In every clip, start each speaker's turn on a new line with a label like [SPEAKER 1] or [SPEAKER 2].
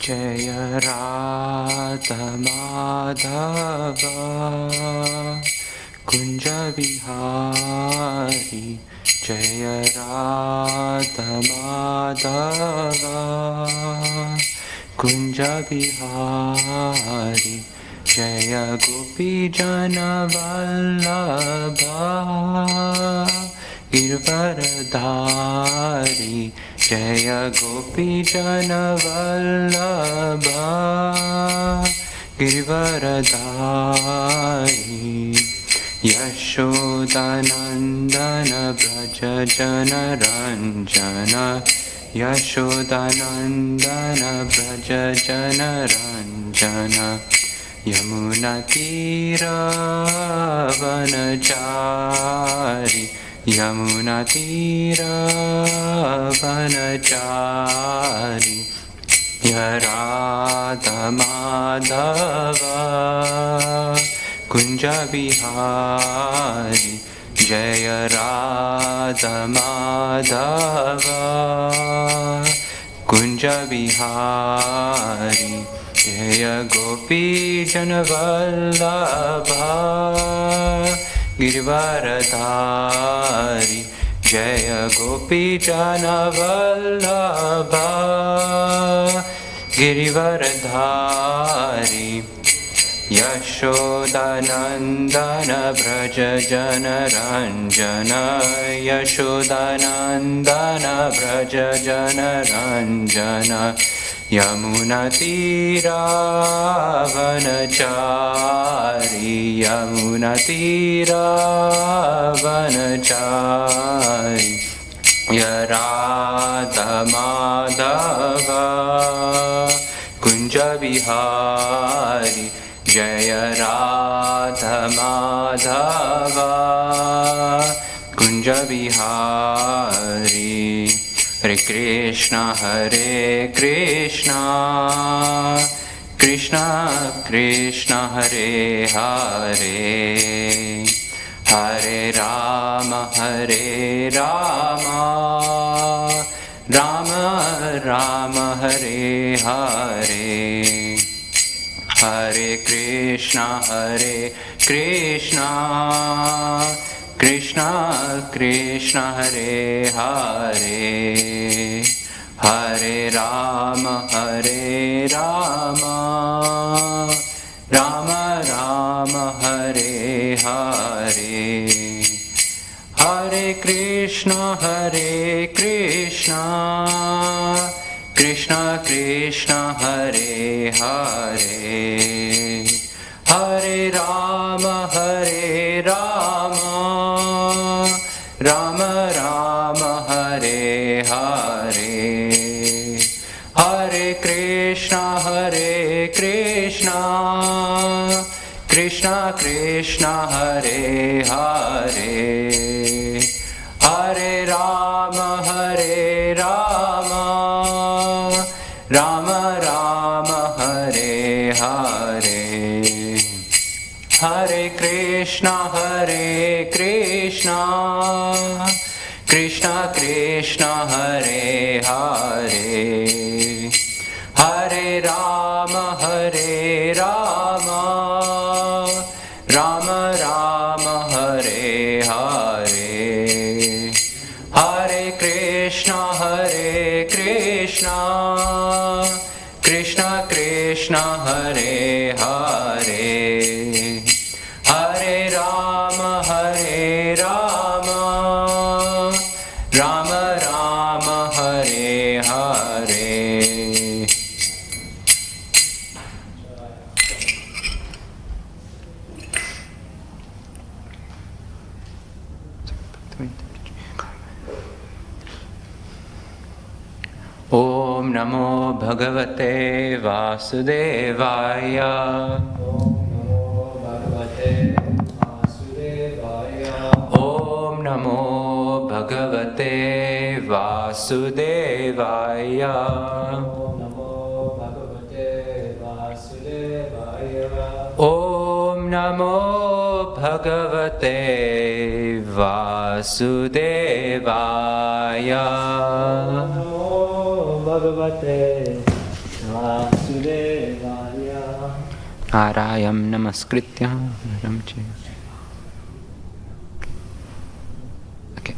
[SPEAKER 1] जय राधा माधव कुंज बिहारी जय राधा माधव कुंज बिहारी जय गोपी जन वल्लभा गिरवरधारी जय गोपी जन वल्लभा गिरवरधारी यशोदानंदन व्रज जन रंजन यशोदानंदन व्रज जन रंजन यमुनातीरवनचारि यमुनातीरवनचारि राधा माधव कुंज बिहारी जय राधा माधव कुंज बिहारी जय गोपी जन वल्लभा गिरवरधारी जय गोपी जन वल्लभा गिरिवरधारी यशोदानंदन व्रज जन रंजन यशोदानंदन व्रज जन रंजन यमुनातीरवनचारि यमुनातीरवनचारि राधा माधव कुंज बिहारी जय राधा माधव कुंज बिहारी हरे कृष्ण कृष्ण कृष्ण हरे हरे हरे राम राम राम हरे हरे हरे कृष्ण कृष्ण कृष्ण हरे हरे हरे राम राम राम हरे हरे हरे कृष्ण कृष्ण कृष्ण हरे हरे हरे राम राम राम हरे हरे हरे कृष्ण कृष्ण कृष्ण हरे हरे हरे राम राम राम हरे हरे हरे कृष्ण कृष्ण कृष्ण हरे हरे हरे राम राम राम हरे हरे हरे कृष्ण कृष्ण कृष्ण हरे हरे हरे राम राम राम हरे हरे ओम नमो भगवते वासुदेवाय ओम नमो भगवते वासुदेवाय ओम नमो भगवते वासुदेवाय
[SPEAKER 2] भगवते Vasudevaya
[SPEAKER 1] Narayam Namaskritya Naram Chaiva. Okay.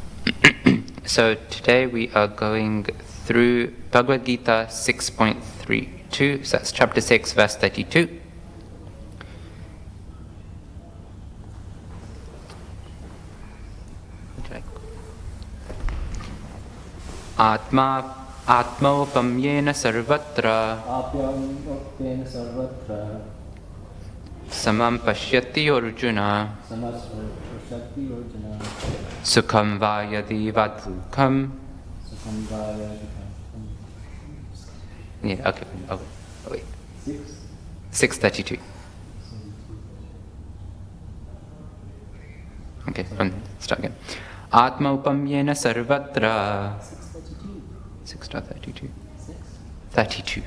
[SPEAKER 1] So today we are going through Bhagavad Gita 6.32. So that's chapter 6, verse 32. Atmaupamyena sarvatra samam pashyati Arjuna sukham va yadi va dukham. Yeah, okay. Oh, wait. 6:32. Okay, start again. Atmaupamyena sarvatra 6.32. 32.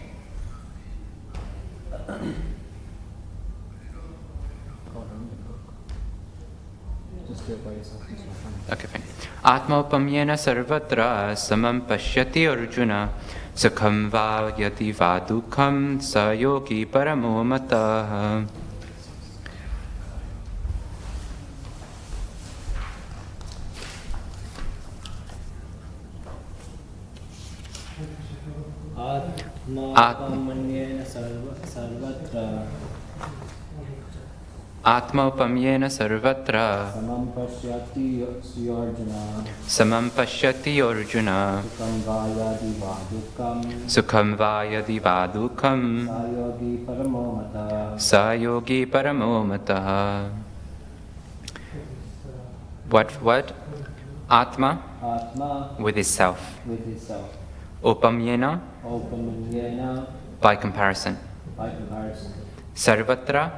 [SPEAKER 1] Okay, fine. Atmaupamyena sarvatra samam pashyati Arjuna sukham va yati va dukham sa yogi paramo matah. Atmaupamyena sarvatra samam pashyati Arjuna sukham va yadi va dukham sa yogi paramo matah. What? Atma with his self. Upamyena by comparison. Sarvatra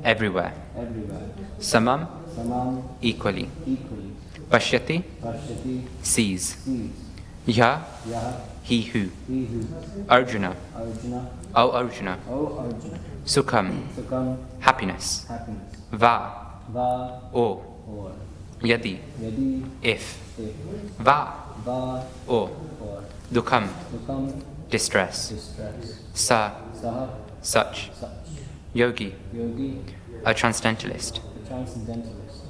[SPEAKER 1] everywhere. Samam equally. Pashyati sees. Yah he who. Arjuna O Arjuna. Sukham happiness. Va or. Yadi if. Va or. Dukham distress. Sa such. Yogi a transcendentalist.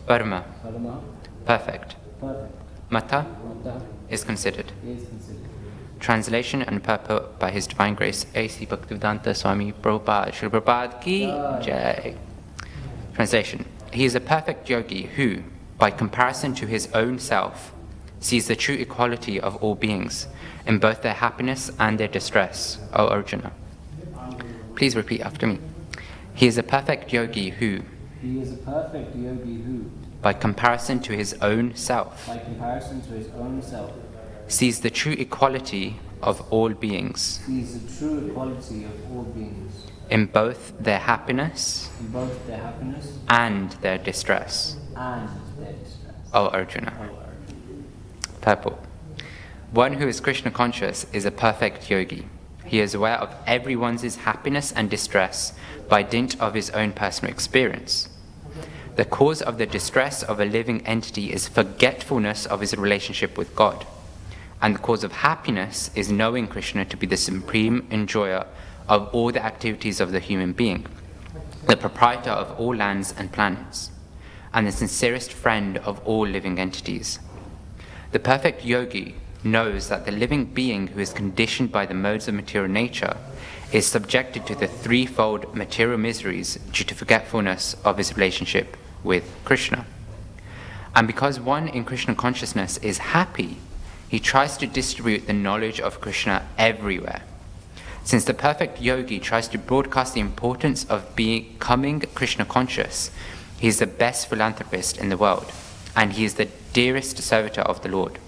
[SPEAKER 1] Parama perfect. Mata is considered. Translation and purport by His Divine Grace A.C. Bhaktivedanta Swami Prabhupada Srila Prabhupada Ki Jai. Translation. He is a perfect yogi who, by comparison to his own self, sees the true equality of all beings in both their happiness and their distress, O Arjuna. Please repeat after me. He is a perfect yogi who, by comparison to his own self, sees the true equality of all beings in both their happiness and their distress, O Arjuna. Purport. One who is Krishna conscious is a perfect yogi. He is aware of everyone's happiness and distress by dint of his own personal experience. The cause of the distress of a living entity is forgetfulness of his relationship with God. And the cause of happiness is knowing Krishna to be the supreme enjoyer of all the activities of the human being, the proprietor of all lands and planets, and the sincerest friend of all living entities. The perfect yogi knows that the living being who is conditioned by the modes of material nature is subjected to the threefold material miseries due to forgetfulness of his relationship with Krishna. And because one in Krishna consciousness is happy, he tries to distribute the knowledge of Krishna everywhere. Since the perfect yogi tries to broadcast the importance of becoming Krishna conscious, he is the best philanthropist in the world, and he is the dearest servitor of the Lord.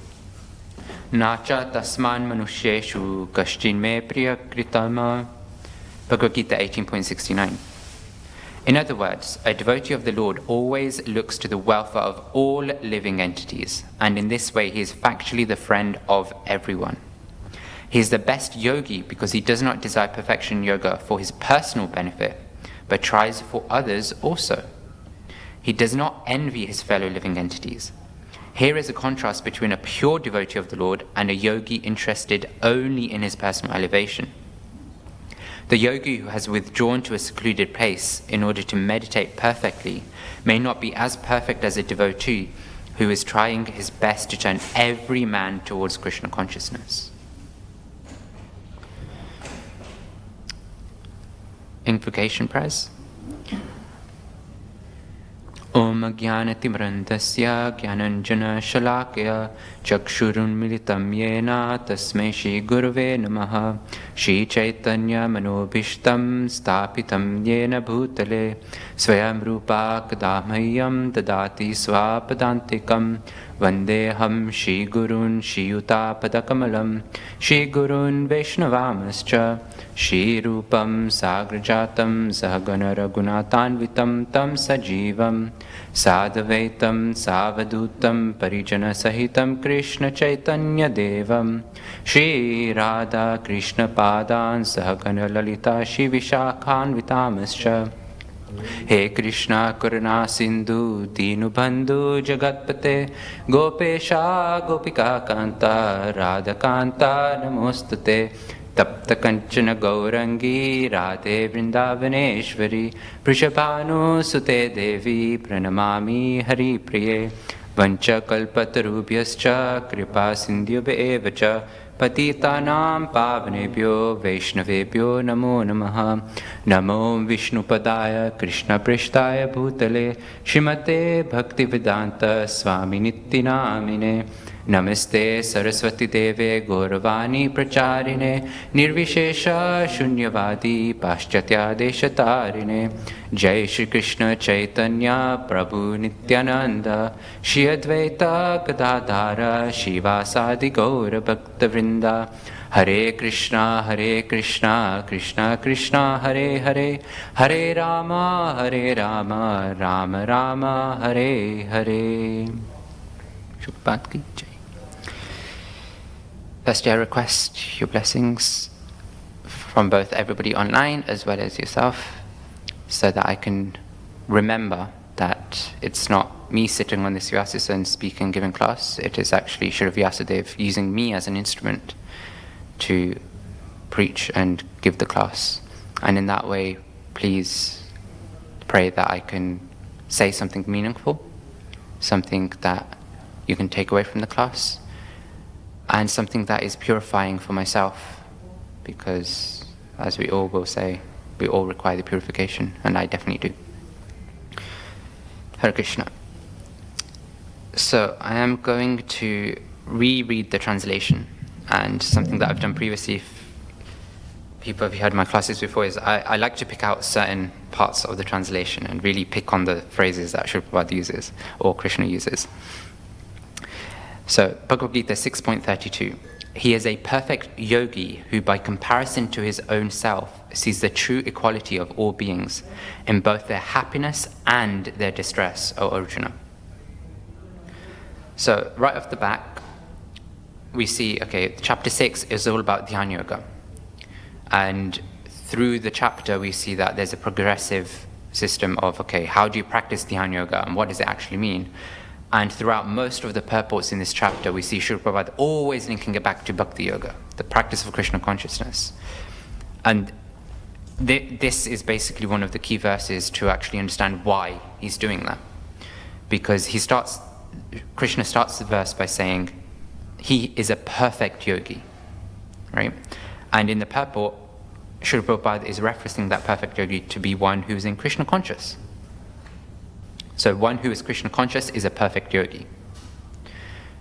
[SPEAKER 1] Nacha tasman manusheshu kashtin me priya kritama. Bhagavad Gita 18.69. In other words, a devotee of the Lord always looks to the welfare of all living entities, and in this way he is factually the friend of everyone. He is the best yogi because he does not desire perfection yoga for his personal benefit, but tries for others also. He does not envy his fellow living entities. Here is a contrast between a pure devotee of the Lord and a yogi interested only in his personal elevation. The yogi who has withdrawn to a secluded place in order to meditate perfectly may not be as perfect as a devotee who is trying his best to turn every man towards Krishna consciousness. Invocation prayers. Om Jnanatimrandasya Jnananjana Shalakya Chakshurunmilitam Yena Tasmai Shri Gurave Namaha Shri Chaitanya Manobhishtam Stapitam Yena Bhutale Swayam Rupa Kadamahyam Dadati Swapadantikam Vandeham Shri Gurun Shri Yuta Padakamalam Shri Gurun Vaishnawamascha Shri Rupam Sagrajatam Sahagana Raghunatanvitam Tam Sajivam Sadavaitam Savadutam Parijana Sahitam Krishna Chaitanya Devam Shri Radha Krishna Padan Sahagana Lalita Shri Vishakhan Vitamascha He Krishna Karuna Sindhu Dinu Bandhu Jagatpate Gopesha Gopika Kanta Radha Kanta Namostate Tapta Kanchana Gaurangi Radhe Vrindavaneshwari Prishabhanu Sute Devi Pranamami Hari Priye Vancha Kalpatarubhyascha Kripa Sindhyubhe Evacha Patitanam Pavanebhyo Vaishnavebhyo Namo Namaha Namo Vishnupadaya Krishna Prishtaya Bhutale Shrimate Bhaktivedanta Swami Nittinamine Namaste Saraswati Deve Gauravani Pracharine Nirvishesha Shunyavadi Paschatya Deshatarine Jai Shri Krishna Chaitanya Prabhu Nityananda Shri Advaita Gadadhara Shivasadi Gaura Bhakta Vrinda Hare Krishna Krishna Krishna Hare Hare Hare Rama Rama Rama Hare Hare. Shubhat ki jai. Firstly, I request your blessings from both everybody online as well as yourself, so that I can remember that it's not me sitting on this Vyasasana and speaking, giving class. It is actually Shri Vyasadeva using me as an instrument to preach and give the class. And in that way, please pray that I can say something meaningful, something that you can take away from the class, and something that is purifying for myself, because as we all will say, we all require the purification, and I definitely do. Hare Krishna. So I am going to reread the translation, and something that I've done previously, if people have heard my classes before, is I like to pick out certain parts of the translation and really pick on the phrases that Srila Prabhupada uses or Krishna uses. So, Bhagavad Gita 6.32. He is a perfect yogi who, by comparison to his own self, sees the true equality of all beings in both their happiness and their distress, O Arjuna. So, right off the back, we see, chapter 6 is all about Dhyana Yoga. And through the chapter, we see that there's a progressive system of, how do you practice Dhyana Yoga and what does it actually mean? And throughout most of the purports in this chapter, we see Srila Prabhupada always linking it back to Bhakti Yoga, the practice of Krishna consciousness. And this is basically one of the key verses to actually understand why he's doing that. Because Krishna starts the verse by saying, he is a perfect yogi, right? And in the purport, Srila Prabhupada is referencing that perfect yogi to be one who is in Krishna conscious. So one who is Krishna conscious is a perfect yogi.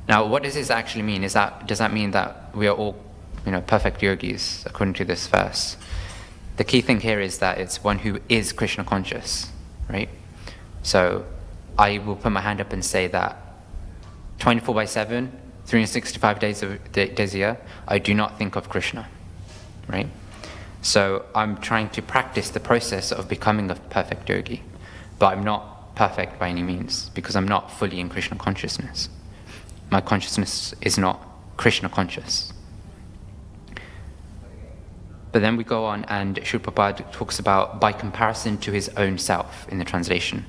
[SPEAKER 1] Now, what does this actually mean? Does that mean that we are all, perfect yogis according to this verse? The key thing here is that it's one who is Krishna conscious, right? So I will put my hand up and say that 24/7, 365 days a year, I do not think of Krishna, right? So I'm trying to practice the process of becoming a perfect yogi, but I'm not perfect by any means, because I'm not fully in Krishna consciousness. My consciousness is not Krishna conscious. But then we go on, and Srila Prabhupada talks about by comparison to his own self in the translation.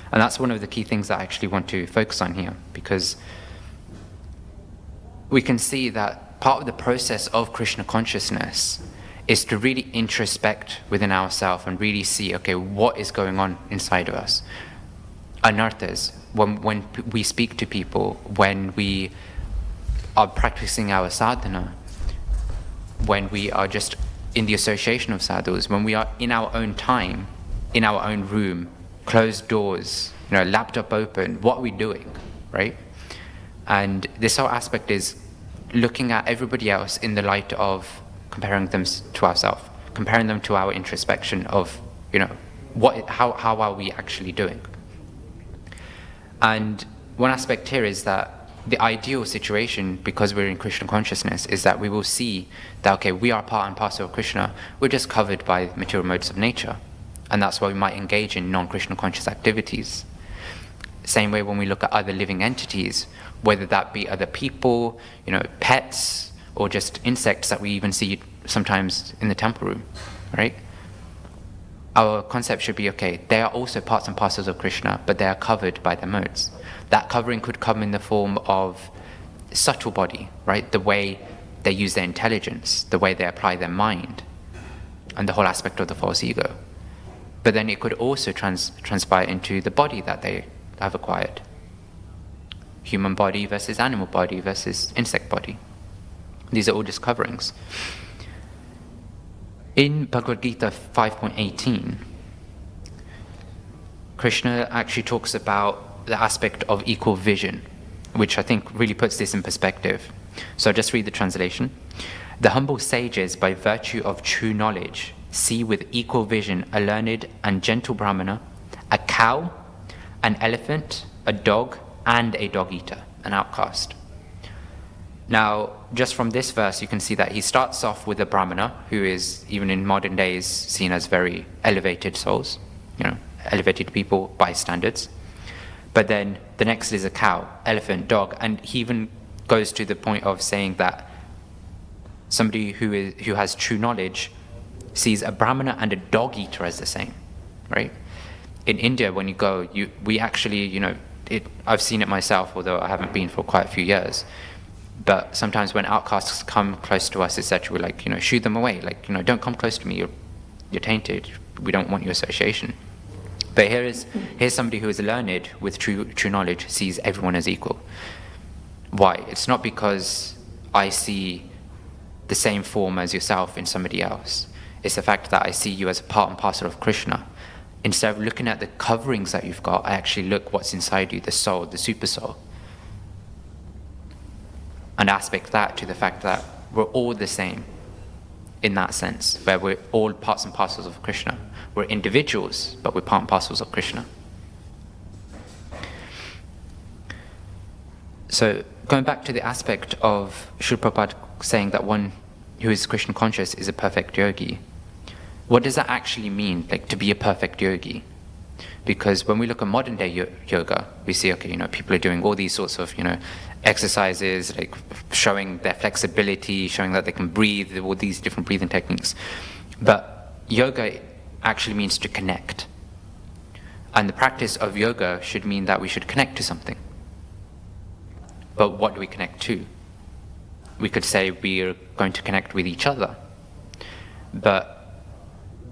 [SPEAKER 1] And that's one of the key things that I actually want to focus on here, because we can see that part of the process of Krishna consciousness is to really introspect within ourselves and really see, okay, what is going on inside of us. Anarthas, when we speak to people, when we are practicing our sadhana, when we are just in the association of sadhus, when we are in our own time, in our own room, closed doors, laptop open, what are we doing, right? And this whole aspect is looking at everybody else in the light of comparing them to ourselves, comparing them to our introspection of, how are we actually doing? And one aspect here is that the ideal situation, because we're in Krishna consciousness, is that we will see that, okay, we are part and parcel of Krishna, we're just covered by material modes of nature. And that's why we might engage in non-Krishna conscious activities. Same way when we look at other living entities, whether that be other people, pets, or just insects that we even see sometimes in the temple room, right? Our concept should be, okay, they are also parts and parcels of Krishna, but they are covered by their modes. That covering could come in the form of subtle body, right? The way they use their intelligence, the way they apply their mind, and the whole aspect of the false ego. But then it could also transpire into the body that they have acquired. Human body versus animal body versus insect body. These are all just coverings. In Bhagavad Gita 5.18, Krishna actually talks about the aspect of equal vision, which I think really puts this in perspective. So I'll just read the translation. The humble sages, by virtue of true knowledge, see with equal vision a learned and gentle brahmana, a cow, an elephant, a dog, and a dog-eater, an outcast. Now, just from this verse, you can see that he starts off with a brahmana, who is, even in modern days, seen as very elevated souls, elevated people by standards. But then the next is a cow, elephant, dog, and he even goes to the point of saying that somebody who has true knowledge sees a brahmana and a dog-eater as the same, right? In India, when you go, we actually, I've seen it myself, although I haven't been for quite a few years. But sometimes when outcasts come close to us, etc., we're like, shoo them away. Like, don't come close to me. You're tainted. We don't want your association. But here's somebody who is learned with true knowledge, sees everyone as equal. Why? It's not because I see the same form as yourself in somebody else. It's the fact that I see you as a part and parcel of Krishna. Instead of looking at the coverings that you've got, I actually look what's inside you, the soul, the super soul. And aspect that to the fact that we're all the same in that sense, where we're all parts and parcels of Krishna. We're individuals, but we're part and parcels of Krishna. So going back to the aspect of Srila Prabhupada saying that one who is Krishna conscious is a perfect yogi, what does that actually mean, like to be a perfect yogi? Because when we look at modern day yoga, we see, okay, people are doing all these sorts of, exercises, like showing their flexibility, showing that they can breathe, all these different breathing techniques. But yoga actually means to connect. And the practice of yoga should mean that we should connect to something. But what do we connect to? We could say we are going to connect with each other. But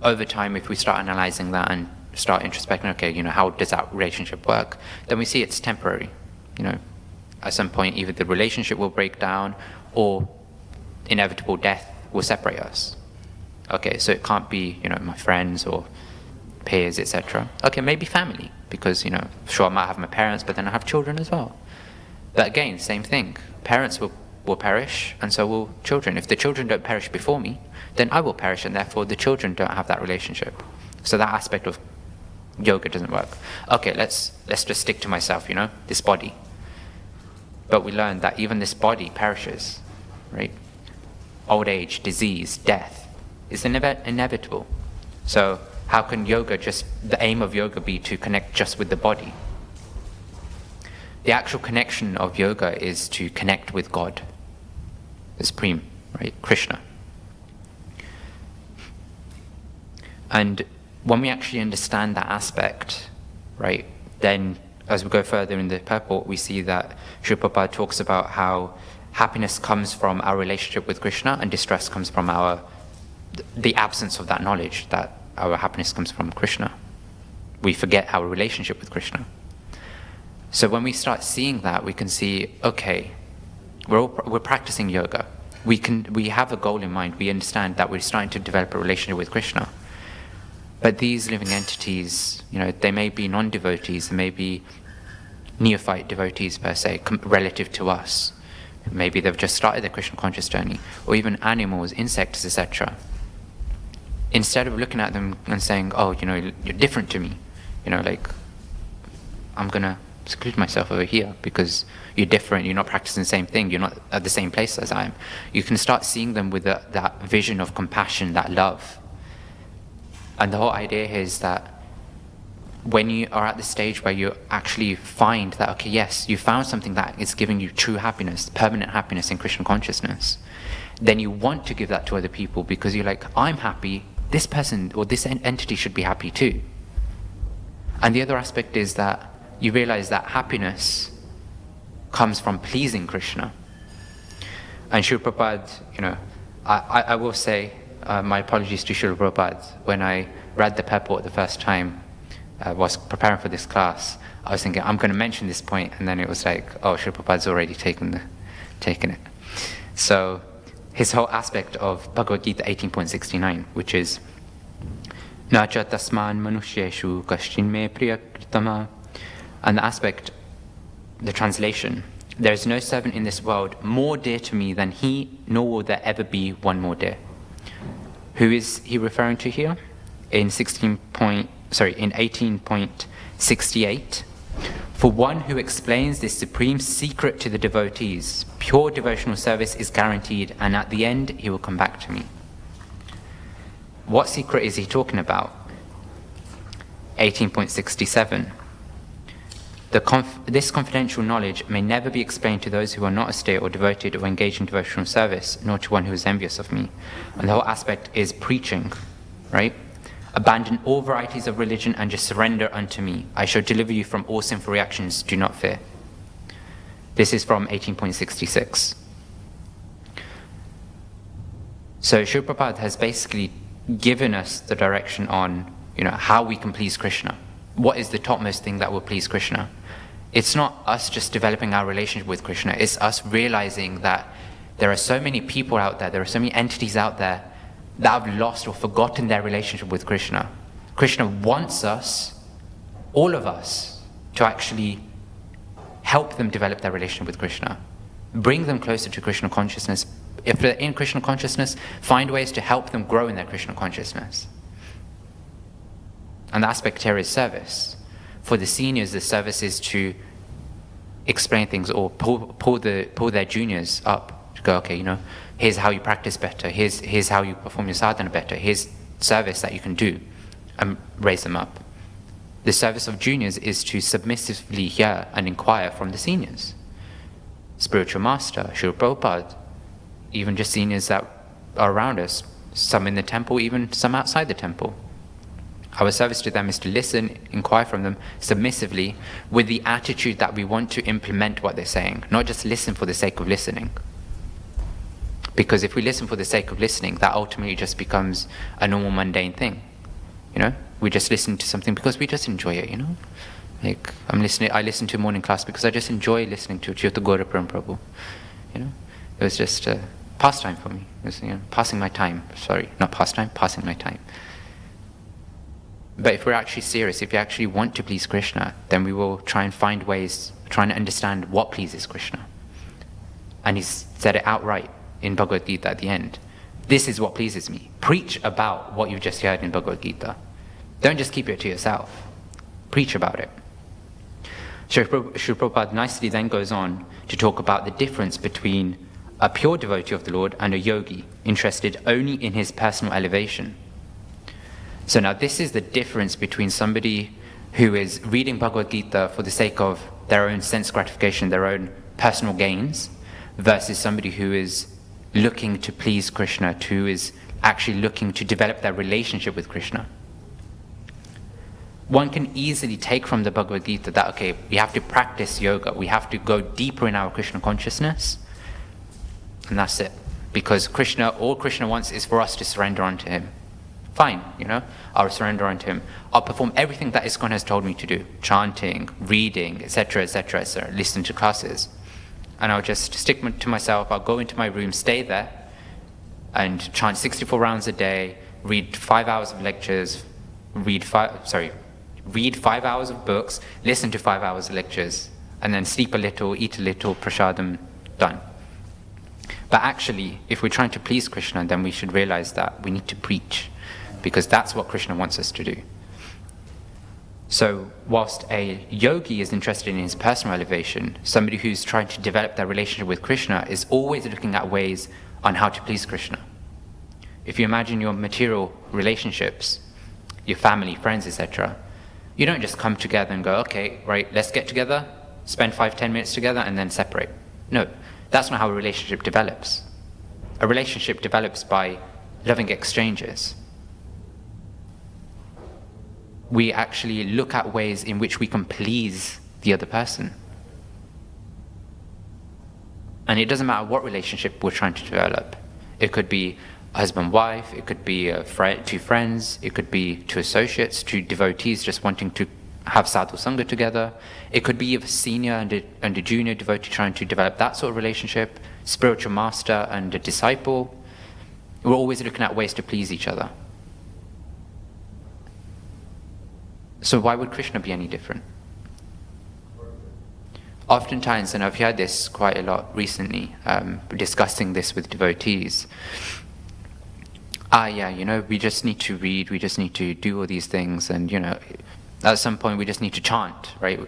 [SPEAKER 1] over time, if we start analyzing that and start introspecting, okay, how does that relationship work? Then we see it's temporary. At some point, either the relationship will break down or inevitable death will separate us. Okay, so it can't be, my friends or peers, etc. Okay, maybe family, because, sure, I might have my parents, but then I have children as well. But again, same thing. Parents will perish, and so will children. If the children don't perish before me, then I will perish, and therefore the children don't have that relationship. So that aspect of yoga doesn't work. Okay, let's just stick to myself, this body. But we learn that even this body perishes, right? Old age, disease, death is inevitable. So how can the aim of yoga be to connect just with the body? The actual connection of yoga is to connect with God, the Supreme, right? Krishna. And when we actually understand that aspect, right, then as we go further in the purport, we see that Srila Prabhupada talks about how happiness comes from our relationship with Krishna and distress comes from our the absence of that knowledge that our happiness comes from Krishna. We forget our relationship with Krishna. So when we start seeing that, we can see, okay, we're practicing yoga. We have a goal in mind. We understand that we're starting to develop a relationship with Krishna. But these living entities, they may be non-devotees, they may be neophyte devotees per se, relative to us. Maybe they've just started their Krishna conscious journey, or even animals, insects, etc. Instead of looking at them and saying, oh, you're different to me, I'm going to seclude myself over here because you're different, you're not practicing the same thing, you're not at the same place as I am. You can start seeing them with that vision of compassion, that love. And the whole idea here is that when you are at the stage where you actually find that, okay, yes, you found something that is giving you true happiness, permanent happiness in Krishna consciousness, then you want to give that to other people because you're like, I'm happy, this person or this entity should be happy too. And the other aspect is that you realize that happiness comes from pleasing Krishna. And Srila Prabhupada, I will say, my apologies to Srila Prabhupada, when I read the purport the first time, was preparing for this class, I was thinking, I'm going to mention this point, and then it was like, oh, Srila Prabhupada's already taken it. So his whole aspect of Bhagavad Gita 18.69, which is, Nacha tasman manusheshu kashchin me priyakritama, and the aspect, the translation, there is no servant in this world more dear to me than he, nor will there ever be one more dear. Who is he referring to here? In 18.68, for one who explains this supreme secret to the devotees, pure devotional service is guaranteed, and at the end he will come back to me. What secret is he talking about? 18.67. This confidential knowledge may never be explained to those who are not austere or devoted or engaged in devotional service, nor to one who is envious of me. And the whole aspect is preaching, right? Abandon all varieties of religion and just surrender unto me. I shall deliver you from all sinful reactions. Do not fear. This is from 18.66. So Srila Prabhupada has basically given us the direction on, how we can please Krishna. What is the topmost thing that will please Krishna? It's not us just developing our relationship with Krishna. It's us realizing that there are so many people out there are so many entities out there that have lost or forgotten their relationship with Krishna. Krishna wants us, all of us, to actually help them develop their relationship with Krishna. Bring them closer to Krishna consciousness. If they're in Krishna consciousness, find ways to help them grow in their Krishna consciousness. And the aspect here is service. For the seniors, the service is to explain things or pull their juniors up to go, okay, here's how you practice better, here's how you perform your sadhana better, here's service that you can do, and raise them up. The service of juniors is to submissively hear and inquire from the seniors. Spiritual master, Srila Prabhupada, even just seniors that are around us, some in the temple, even some outside the temple. Our service to them is to listen, inquire from them submissively with the attitude that we want to implement what they're saying, not just listen for the sake of listening. Because if we listen for the sake of listening, that ultimately just becomes a normal mundane thing. We just listen to something because we just enjoy it, Like I listen to morning class because I just enjoy listening to Jyota Gauraparam Prabhu. It was just a pastime for me. It was passing my time. Sorry, not pastime, passing my time. But if we're actually serious, if we actually want to please Krishna, then we will try and find ways, trying to understand what pleases Krishna. And he's said it outright in Bhagavad Gita at the end. This is what pleases me. Preach about what you've just heard in Bhagavad Gita. Don't just keep it to yourself. Preach about it. Srila Prabhupada nicely then goes on to talk about the difference between a pure devotee of the Lord and a yogi, interested only in his personal elevation. So now this is the difference between somebody who is reading Bhagavad Gita for the sake of their own sense gratification, their own personal gains, versus somebody who is looking to please Krishna, who is actually looking to develop their relationship with Krishna. One can easily take from the Bhagavad Gita that, okay, we have to practice yoga, we have to go deeper in our Krishna consciousness, and that's it. because all Krishna wants is for us to surrender unto him. Fine, I'll surrender unto him. I'll perform everything that ISKCON has told me to do, chanting, reading, etc., etc., etc., listen to classes. And I'll just stick to myself, I'll go into my room, stay there, and chant 64 rounds a day, read 5 hours of lectures, read 5 hours of books, listen to 5 hours of lectures, and then sleep a little, eat a little, prasadam, done. But actually, if we're trying to please Krishna, then we should realize that we need to preach, because that's what Krishna wants us to do. So whilst a yogi is interested in his personal elevation, somebody who's trying to develop their relationship with Krishna is always looking at ways on how to please Krishna. If you imagine your material relationships, your family, friends, etc., you don't just come together and go, okay, right, let's get together, spend 5-10 minutes together, and then separate. No, that's not how a relationship develops. A relationship develops by loving exchanges. We actually look at ways in which we can please the other person. And it doesn't matter what relationship we're trying to develop. It could be husband-wife, it could be two friends, it could be two associates, two devotees just wanting to have sadhu sangha together. It could be a senior and a junior devotee trying to develop that sort of relationship, spiritual master and a disciple. We're always looking at ways to please each other. So why would Krishna be any different? Oftentimes, and I've heard this quite a lot recently, discussing this with devotees, we just need to read, we just need to do all these things, and at some point we just need to chant, right?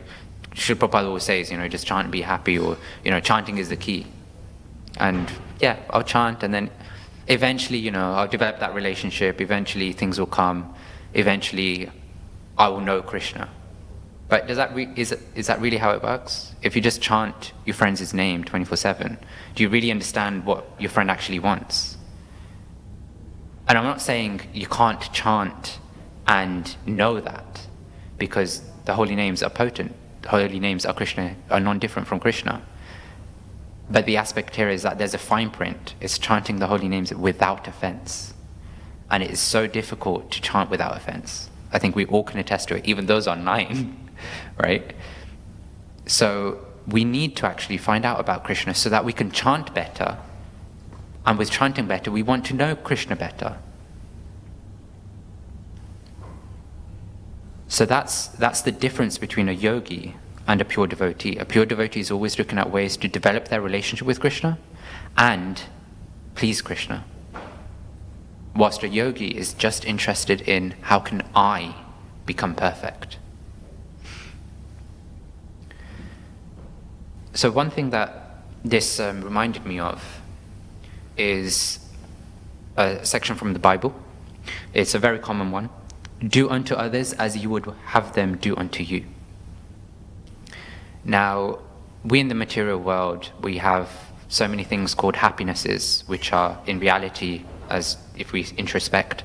[SPEAKER 1] Srila Prabhupada always says, just chant and be happy, or chanting is the key. And I'll chant, and then eventually, I'll develop that relationship, eventually things will come, eventually I will know Krishna. But is that really how it works? If you just chant your friend's name 24/7, do you really understand what your friend actually wants? And I'm not saying you can't chant and know that, because the holy names are potent. The holy names are non-different from Krishna. But the aspect here is that there's a fine print. It's chanting the holy names without offense. And it is so difficult to chant without offense. I think we all can attest to it, even those are 9, right? So we need to actually find out about Krishna so that we can chant better. And with chanting better, we want to know Krishna better. So that's the difference between a yogi and a pure devotee. A pure devotee is always looking at ways to develop their relationship with Krishna and please Krishna. Whilst a yogi is just interested in how can I become perfect. So one thing that this reminded me of is a section from the Bible. It's a very common one. Do unto others as you would have them do unto you. Now, we in the material world, we have so many things called happinesses, which are in reality, as if we introspect,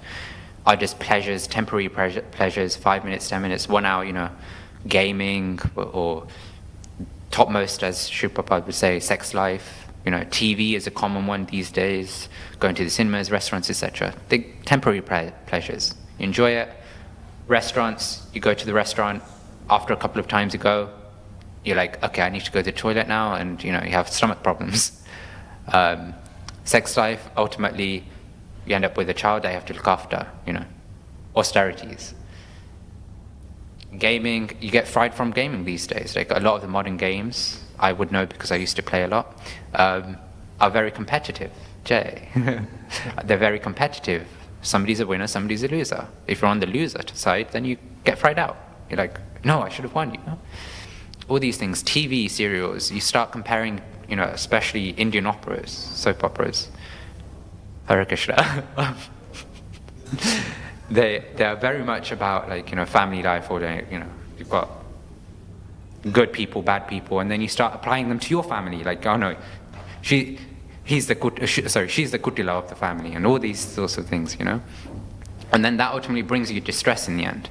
[SPEAKER 1] are just pleasures, temporary pleasures, 5 minutes, 10 minutes, 1 hour, gaming, or topmost, as Srila Prabhupada would say, sex life. TV is a common one these days, going to the cinemas, restaurants, etc. The temporary pleasures. You enjoy it. Restaurants, you go to the restaurant, after a couple of times you go, you're like, okay, I need to go to the toilet now, and you have stomach problems. Sex life, ultimately, you end up with a child that you have to look after, austerities. Gaming, you get fried from gaming these days. Like a lot of the modern games, I would know because I used to play a lot, are very competitive. Jay. They're very competitive. Somebody's a winner, somebody's a loser. If you're on the loser side, then you get fried out. You're like, no, I should have won, All these things, TV serials, you start comparing, especially Indian operas, soap operas. Hare Krishna. They are very much about family life, or you've got good people, bad people, and then you start applying them to your family. Like, oh no, she's the kutila of the family, and all these sorts of things, And then that ultimately brings you distress in the end.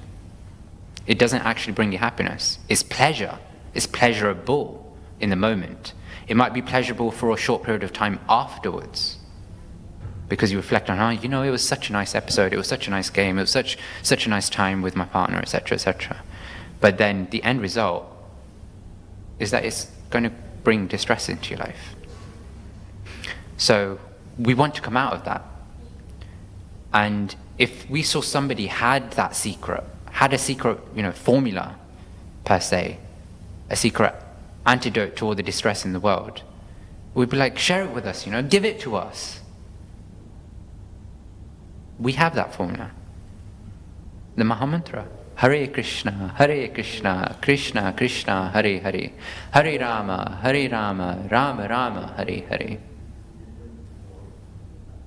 [SPEAKER 1] It doesn't actually bring you happiness. It's pleasure. It's pleasurable in the moment. It might be pleasurable for a short period of time afterwards. because you reflect on, it was such a nice episode, it was such a nice game, it was such a nice time with my partner, etc., etc. But then the end result is that it's going to bring distress into your life. So we want to come out of that. And if we saw somebody had a secret formula, per se, a secret antidote to all the distress in the world, we'd be like, share it with us, give it to us. We have that formula. The Mahamantra. Hare Krishna, Krishna Krishna, Hare Hare, Hare Rama, Rama Rama, Hare Hare.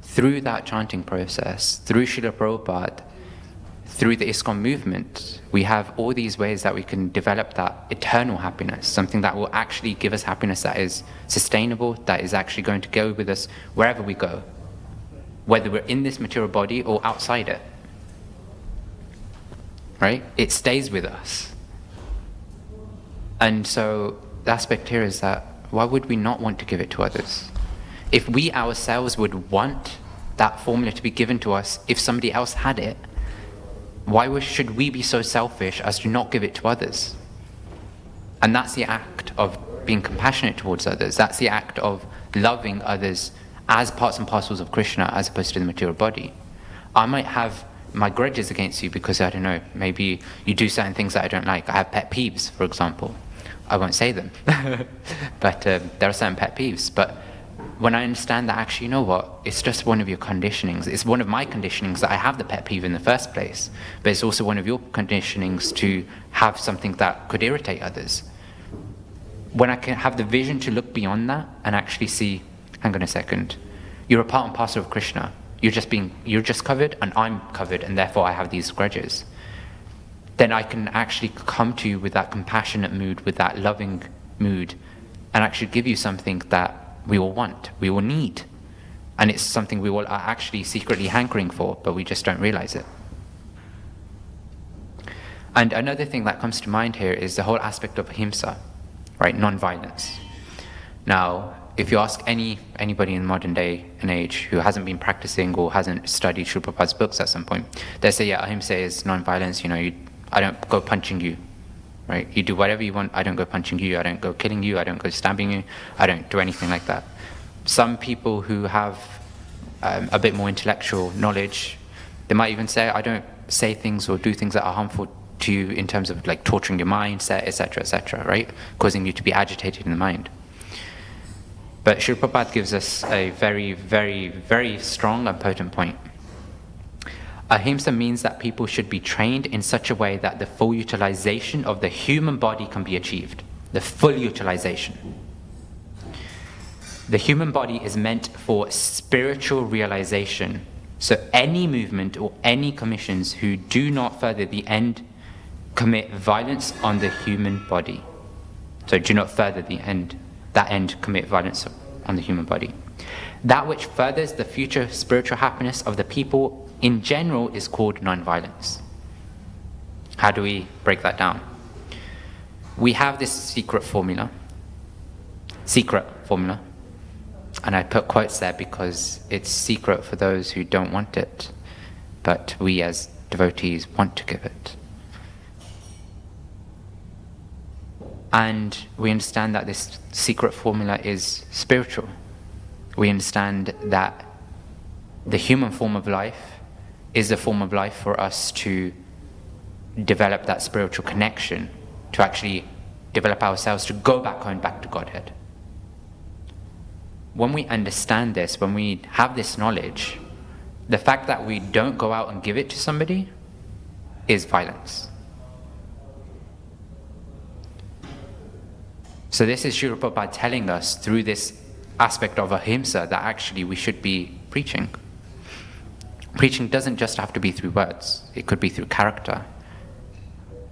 [SPEAKER 1] Through that chanting process, through Srila Prabhupada, through the ISKCON movement, we have all these ways that we can develop that eternal happiness, something that will actually give us happiness that is sustainable, that is actually going to go with us wherever we go, whether we're in this material body or outside it. Right? It stays with us. And so the aspect here is that why would we not want to give it to others? If we ourselves would want that formula to be given to us, if somebody else had it, why should we be so selfish as to not give it to others? And that's the act of being compassionate towards others. That's the act of loving others as parts and parcels of Krishna as opposed to the material body. I might have my grudges against you because, I don't know, maybe you do certain things that I don't like. I have pet peeves, for example. I won't say them. But there are certain pet peeves. But when I understand that actually, you know what, it's just one of your conditionings. It's one of my conditionings that I have the pet peeve in the first place. But it's also one of your conditionings to have something that could irritate others. When I can have the vision to look beyond that and actually see, hang on a second, you're a part and parcel of Krishna. You're just covered and I'm covered, and therefore I have these grudges. Then I can actually come to you with that compassionate mood, with that loving mood, and actually give you something that we all want, we all need. And it's something we all are actually secretly hankering for, but we just don't realize it. And another thing that comes to mind here is the whole aspect of ahimsa, right? Non-violence. Now, if you ask anybody in modern day and age who hasn't been practicing or hasn't studied Srila Prabhupada's books at some point, they say, yeah, ahimsa is non-violence, I don't go punching you, right? You do whatever you want, I don't go punching you, I don't go killing you, I don't go stabbing you, I don't do anything like that. Some people who have a bit more intellectual knowledge, they might even say, I don't say things or do things that are harmful to you in terms of like torturing your mindset, etc., right? Causing you to be agitated in the mind. But Srila Prabhupada gives us a very, very, very strong and potent point. Ahimsa means that people should be trained in such a way that the full utilization of the human body can be achieved. The full utilization. The human body is meant for spiritual realization. So any movement or any commissions who do not further the end commit violence on the human body. So do not further the end. That end commit violence on the human body. That which furthers the future spiritual happiness of the people in general is called non-violence. How do we break that down? We have this secret formula, and I put quotes there because it's secret for those who don't want it, but we as devotees want to give it. And we understand that this secret formula is spiritual. We understand that the human form of life is a form of life for us to develop that spiritual connection, to actually develop ourselves to go back home, back to Godhead. When we understand this, when we have this knowledge, the fact that we don't go out and give it to somebody is violence. So this is Srila Prabhupada telling us through this aspect of ahimsa that actually we should be preaching. Preaching doesn't just have to be through words. It could be through character.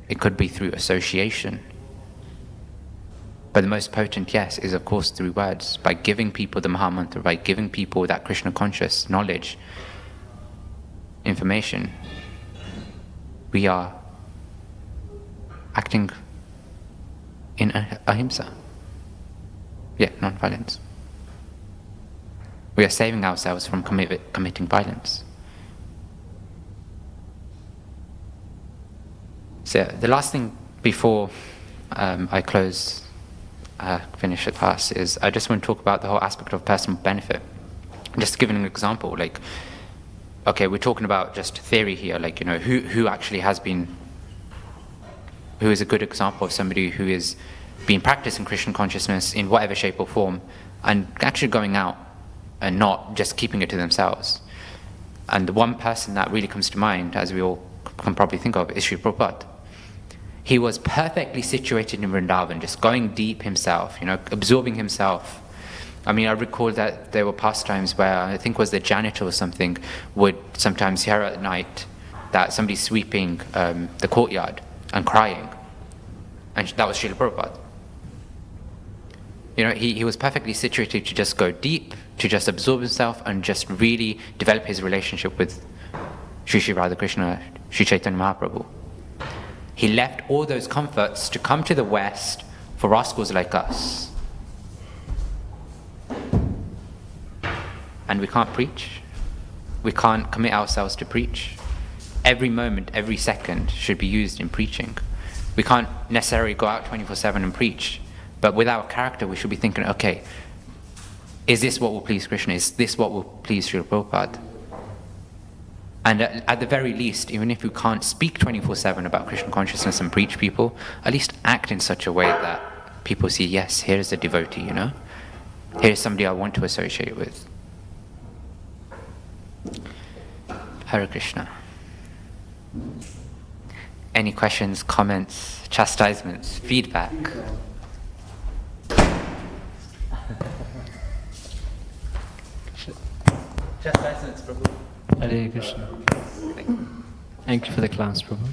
[SPEAKER 1] It could be through association. But the most potent, yes, is of course through words. By giving people the Mahamantra, by giving people that Krishna conscious knowledge, information, we are acting in ahimsa. Yeah, non-violence. We are saving ourselves from committing violence. So the last thing before I finish the class is I just want to talk about the whole aspect of personal benefit. Just giving an example, like, okay, we're talking about just theory here, like, who actually has been, who is a good example of somebody who is being practicing Krishna consciousness in whatever shape or form and actually going out and not just keeping it to themselves. And the one person that really comes to mind, as we all can probably think of, is Sri Prabhupada. He was perfectly situated in Vrindavan, just going deep himself, absorbing himself. I mean, I recall that there were pastimes where I think it was the janitor or something would sometimes hear at night that somebody's sweeping the courtyard and crying. And that was Srila Prabhupada. He was perfectly situated to just go deep, to just absorb himself and just really develop his relationship with Sri Sri Radhakrishna, Sri Chaitanya Mahaprabhu. He left all those comforts to come to the West for rascals like us. And we can't preach. We can't commit ourselves to preach. Every moment, every second should be used in preaching. We can't necessarily go out 24/7 and preach, but with our character we should be thinking, okay, is this what will please Krishna? Is this what will please Srila Prabhupada? And at the very least, even if you can't speak 24/7 about Krishna consciousness and preach people, at least act in such a way that people see, yes, here is a devotee, Here is somebody I want to associate with. Hare Krishna. Any questions, comments, chastisements, feedback? Chastisements, Prabhu.
[SPEAKER 2] Hare Krishna. Thank you for the class, Prabhu.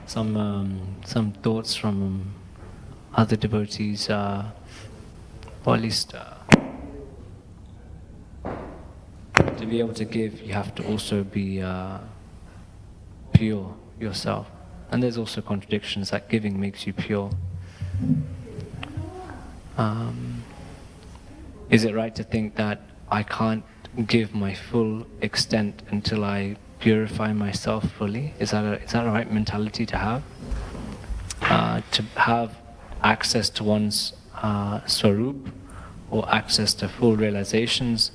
[SPEAKER 2] Some thoughts from other devotees, or at least to be able to give, you have to also be pure yourself. And there's also contradictions that giving makes you pure. Is it right to think that I can't give my full extent until I purify myself fully? Is that a right mentality to have? To have access to one's swarup, or access to full realizations,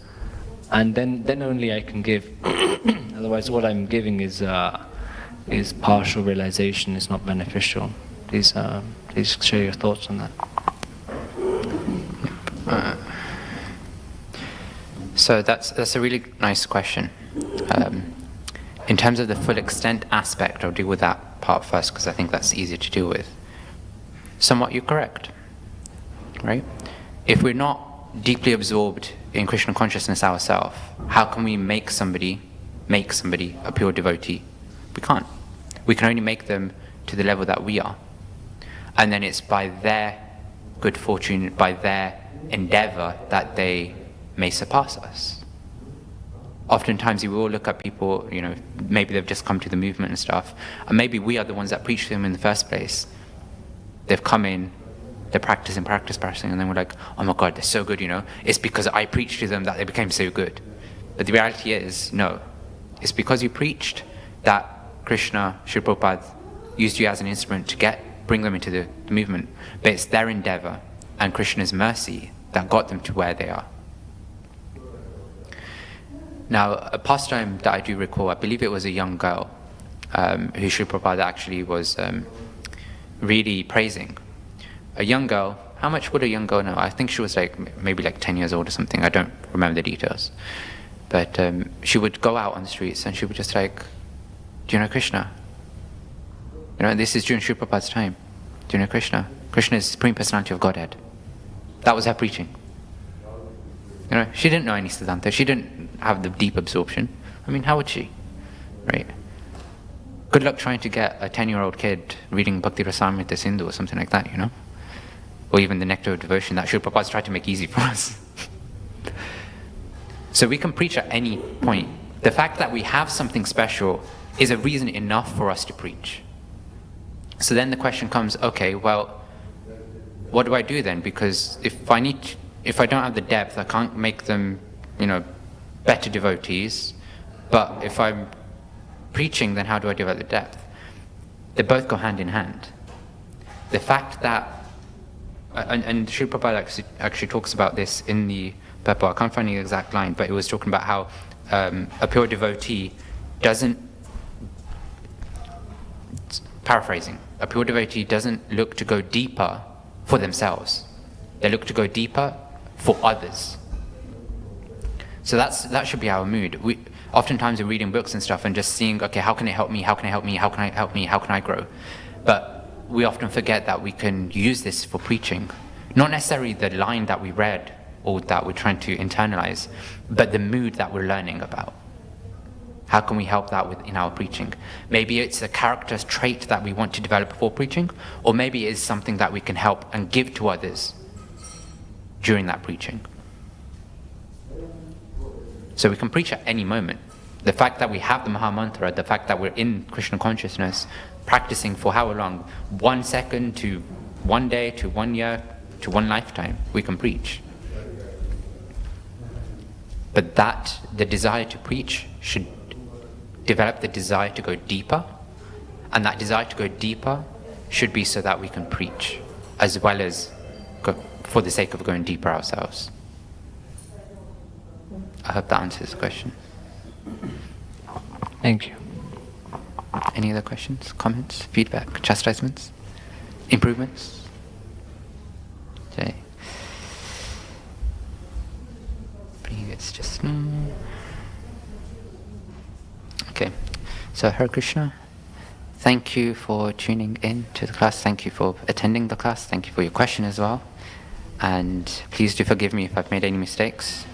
[SPEAKER 2] and then only I can give. Otherwise, what I'm giving is partial realization. Is not beneficial. Please share your thoughts on that.
[SPEAKER 1] So that's a really nice question. In terms of the full extent aspect, I'll deal with that part first because I think that's easier to deal with. Somewhat you're correct, right? If we're not deeply absorbed in Krishna consciousness ourselves, how can we make somebody a pure devotee? We can't. We can only make them to the level that we are. And then it's by their good fortune, by their endeavor, that they may surpass us. Oftentimes we will look at people, maybe they've just come to the movement and stuff, and maybe we are the ones that preached to them in the first place. They've come in, they're practicing, and then we're like, oh my God, they're so good, It's because I preached to them that they became so good. But the reality is, no. It's because you preached that Krishna, Sri Prabhupada, used you as an instrument to bring them into the movement. But it's their endeavor and Krishna's mercy that got them to where they are. Now, a pastime that I do recall, I believe it was a young girl who Sri Prabhupada actually was really praising. A young girl, how much would a young girl know? I think she was maybe 10 years old or something. I don't remember the details. But she would go out on the streets and she would just do you know Krishna? This is during Sri Prabhupada's time. Do you know Krishna? Krishna is the Supreme Personality of Godhead. That was her preaching. She didn't know any Siddhanta. She didn't have the deep absorption. I mean, how would she? Right? Good luck trying to get a 10-year-old kid reading Bhakti Rasamrita Sindhu or something like that, Or even the Nectar of Devotion that Srila Prabhupada's tried to make easy for us. So we can preach at any point. The fact that we have something special is a reason enough for us to preach. So then the question comes, okay, well, what do I do then? Because if I don't have the depth, I can't make them, better devotees. But if I'm preaching, then how do I develop the depth? They both go hand in hand. The fact that, and Srila Prabhupada actually talks about this in the purport. I can't find the exact line, but it was talking about how a pure devotee doesn't, paraphrasing, a pure devotee doesn't look to go deeper for themselves. They look to go deeper for others. So that should be our mood. Oftentimes we're reading books and stuff and just seeing, okay, how can it help me? How can it help me? How can I help me? How can I grow? But we often forget that we can use this for preaching. Not necessarily the line that we read or that we're trying to internalize, but the mood that we're learning about. How can we help that in our preaching? Maybe it's a character trait that we want to develop before preaching, or maybe it's something that we can help and give to others during that preaching. So we can preach at any moment. The fact that we have the Maha Mantra, the fact that we're in Krishna consciousness, practicing for how long? 1 second to 1 day to 1 year to 1 lifetime, we can preach. But the desire to preach should develop the desire to go deeper, and that desire to go deeper should be so that we can preach, as well as for the sake of going deeper ourselves. I hope that answers the question.
[SPEAKER 2] Thank you.
[SPEAKER 1] Any other questions, comments, feedback, chastisements, improvements? Okay. It's just okay. So Hare Krishna. Thank you for tuning in to the class. Thank you for attending the class. Thank you for your question as well. And please do forgive me if I've made any mistakes.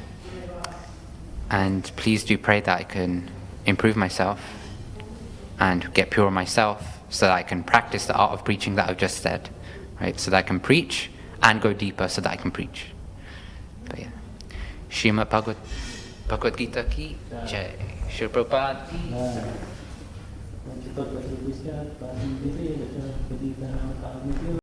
[SPEAKER 1] And please do pray that I can improve myself and get pure myself so that I can practice the art of preaching that I've just said. Right? So that I can preach and go deeper so that I can preach. But yeah. Srimad Bhagavad Gita ki jai. Srila Prabhupada ki jai.